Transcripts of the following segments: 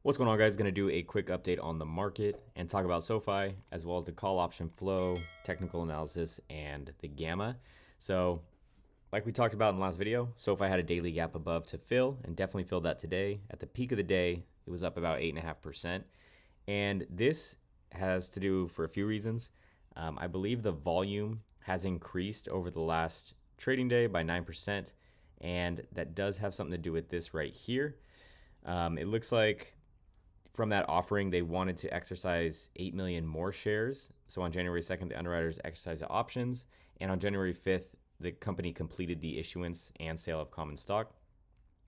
What's going on, guys? Going to do a quick update on the market and talk about SoFi as well as the call option flow, technical analysis, and the gamma. So, like we talked about in the last video, SoFi had a daily gap above to fill and definitely filled that today. At the peak of the day, it was up about 8.5%. And this has to do for a few reasons. I believe the volume has increased over the last trading day by 9%. And that does have something to do with this right here. It looks like from that offering, they wanted to exercise 8 million more shares. So on January 2nd, the underwriters exercised the options. And on January 5th, the company completed the issuance and sale of common stock.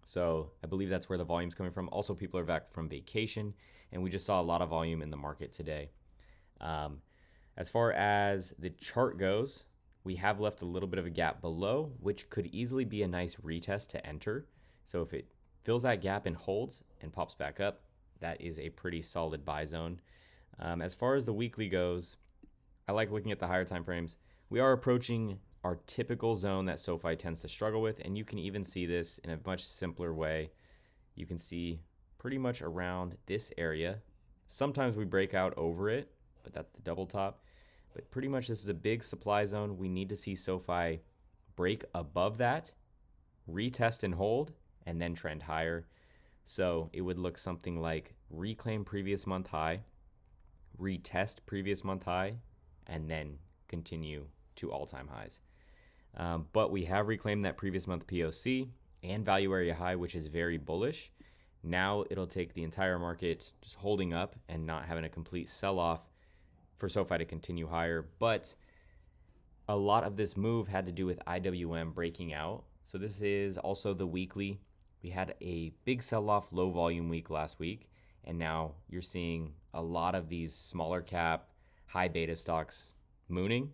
So I believe that's where the volume's coming from. Also, people are back from vacation, and we just saw a lot of volume in the market today. As far as the chart goes, we have left a little bit of a gap below, which could easily be a nice retest to enter. So if it fills that gap and holds and pops back up, that is a pretty solid buy zone. As far as the weekly goes, I like looking at the higher time frames. We are approaching our typical zone that SoFi tends to struggle with, and you can even see this in a much simpler way. You can see pretty much around this area. Sometimes we break out over it, but that's the double top. But pretty much this is a big supply zone. We need to see SoFi break above that, retest and hold, and then trend higher. So it would look something like reclaim previous month high, retest previous month high, and then continue to all-time highs. But we have reclaimed that previous month POC and value area high, which is very bullish. Now it'll take the entire market just holding up and not having a complete sell-off for SoFi to continue higher. But a lot of this move had to do with IWM breaking out. So this is also the weekly. We had a big sell-off, low volume week last week, and now you're seeing a lot of these smaller cap, high beta stocks mooning,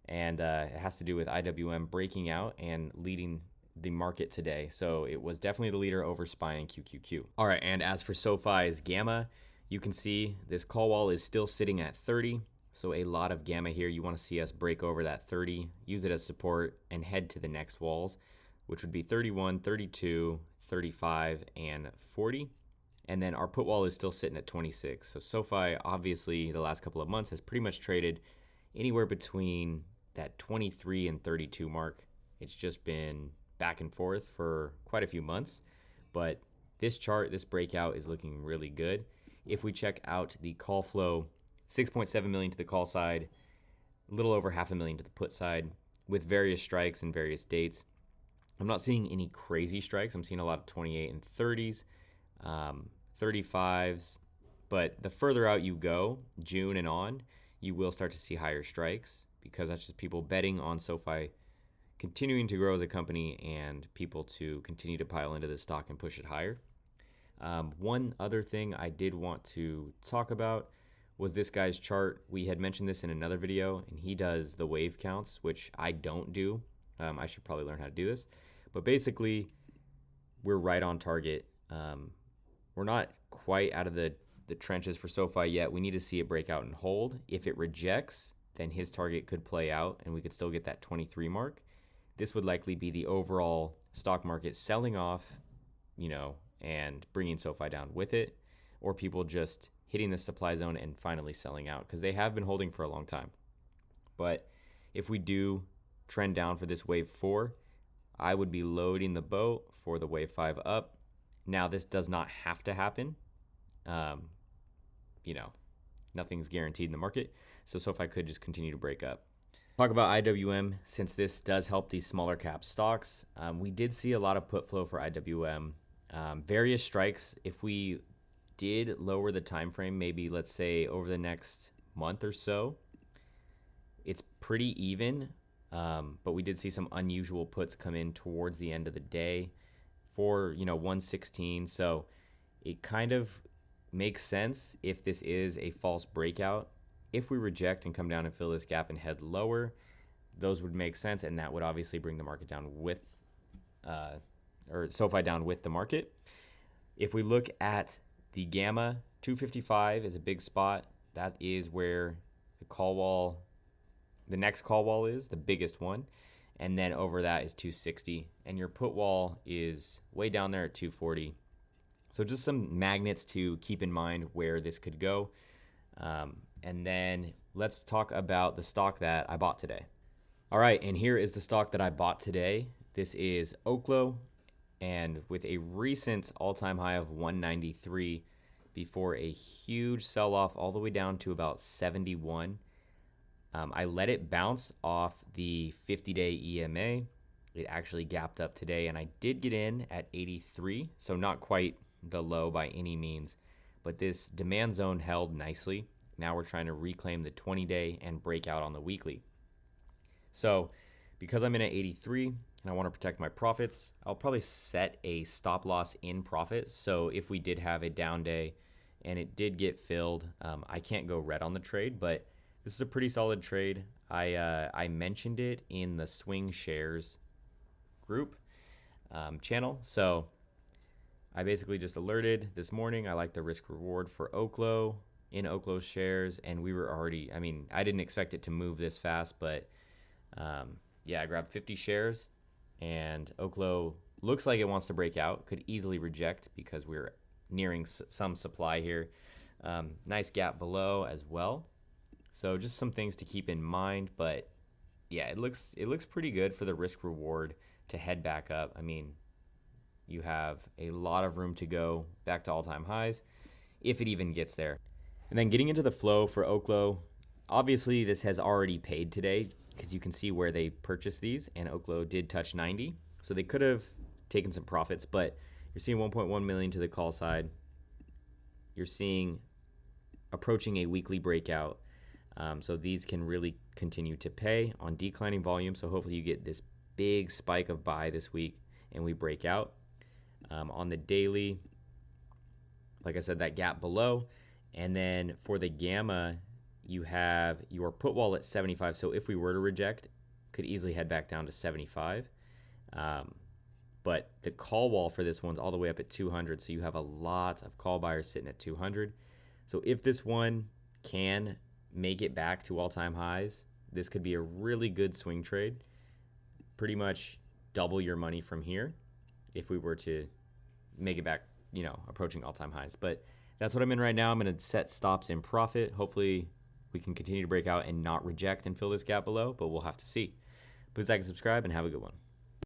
and it has to do with IWM breaking out and leading the market today. So it was definitely the leader over SPY and QQQ. All right, and as for SoFi's gamma, you can see this call wall is still sitting at 30. So a lot of gamma here. You want to see us break over that 30, use it as support, and head to the next walls, which would be 31, 32, 35, and 40. And then our put wall is still sitting at 26. So SoFi, obviously, the last couple of months has pretty much traded anywhere between that 23 and 32 mark. It's just been back and forth for quite a few months. But this chart, this breakout is looking really good. If we check out the call flow, 6.7 million to the call side, a little over 500,000 to the put side, with various strikes and various dates. I'm not seeing any crazy strikes. I'm seeing a lot of 28 and 30s, 35s. But the further out you go, June and on, you will start to see higher strikes because that's just people betting on SoFi continuing to grow as a company and people to continue to pile into the stock and push it higher. One other thing I did want to talk about was this guy's chart. We had mentioned this in another video, and he does the wave counts, which I don't do. I should probably learn how to do this. But basically, we're right on target. We're not quite out of the trenches for SoFi yet. We need to see it break out and hold. If it rejects, then his target could play out, and we could still get that 23 mark. This would likely be the overall stock market selling off, and bringing SoFi down with it, or people just hitting the supply zone and finally selling out because they have been holding for a long time. But if we do trend down for this wave 4, I would be loading the boat for the wave 5 up. Now, this does not have to happen. Nothing's guaranteed in the market. So SoFi could just continue to break up. Talk about IWM, since this does help these smaller cap stocks. We did see a lot of put flow for IWM. Various strikes. If we did lower the time frame, maybe let's say over the next month or so, it's pretty even. But we did see some unusual puts come in towards the end of the day for 116. So it kind of makes sense if this is a false breakout. If we reject and come down and fill this gap and head lower, those would make sense, and that would obviously bring the market down with or SoFi down with the market. If we look at the gamma, 255 is a big spot. That is where the next call wall is, the biggest one. And then over that is 260. And your put wall is way down there at 240. So just some magnets to keep in mind where this could go. And then let's talk about the stock that I bought today. All right, and here is the stock that I bought today. This is Oklo, and with a recent all-time high of 193 before a huge sell-off all the way down to about 71. I let it bounce off the 50-day EMA. It actually gapped up today, and I did get in at 83, so not quite the low by any means, but this demand zone held nicely. Now we're trying to reclaim the 20-day and break out on the weekly. So because I'm in at 83 and I want to protect my profits, I'll probably set a stop loss in profit. So if we did have a down day and it did get filled, I can't go red on the trade, but this is a pretty solid trade. I mentioned it in the swing shares group channel. So I basically just alerted this morning. I like the risk reward for Oklo in Oklo shares, and we were already, I didn't expect it to move this fast, but yeah, I grabbed 50 shares, and Oklo looks like it wants to break out. Could easily reject because we're nearing some supply here. Nice gap below as well. So just some things to keep in mind, but yeah, it looks pretty good for the risk reward to head back up. You have a lot of room to go back to all-time highs if it even gets there. And then getting into the flow for Oklo, obviously this has already paid today because you can see where they purchased these, and Oklo did touch 90. So they could have taken some profits, but you're seeing 1.1 million to the call side. You're seeing approaching a weekly breakout. So these can really continue to pay on declining volume. So hopefully you get this big spike of buy this week and we break out. On the daily, like I said, that gap below. And then for the gamma, you have your put wall at 75. So if we were to reject, could easily head back down to 75. But the call wall for this one's all the way up at 200. So you have a lot of call buyers sitting at 200. So if this one can make it back to all-time highs, this could be a really good swing trade. Pretty much double your money from here if we were to make it back, approaching all-time highs. But that's what I'm in right now. I'm going to set stops in profit. Hopefully we can continue to break out and not reject and fill this gap below, but we'll have to see. Please like and subscribe and have a good one.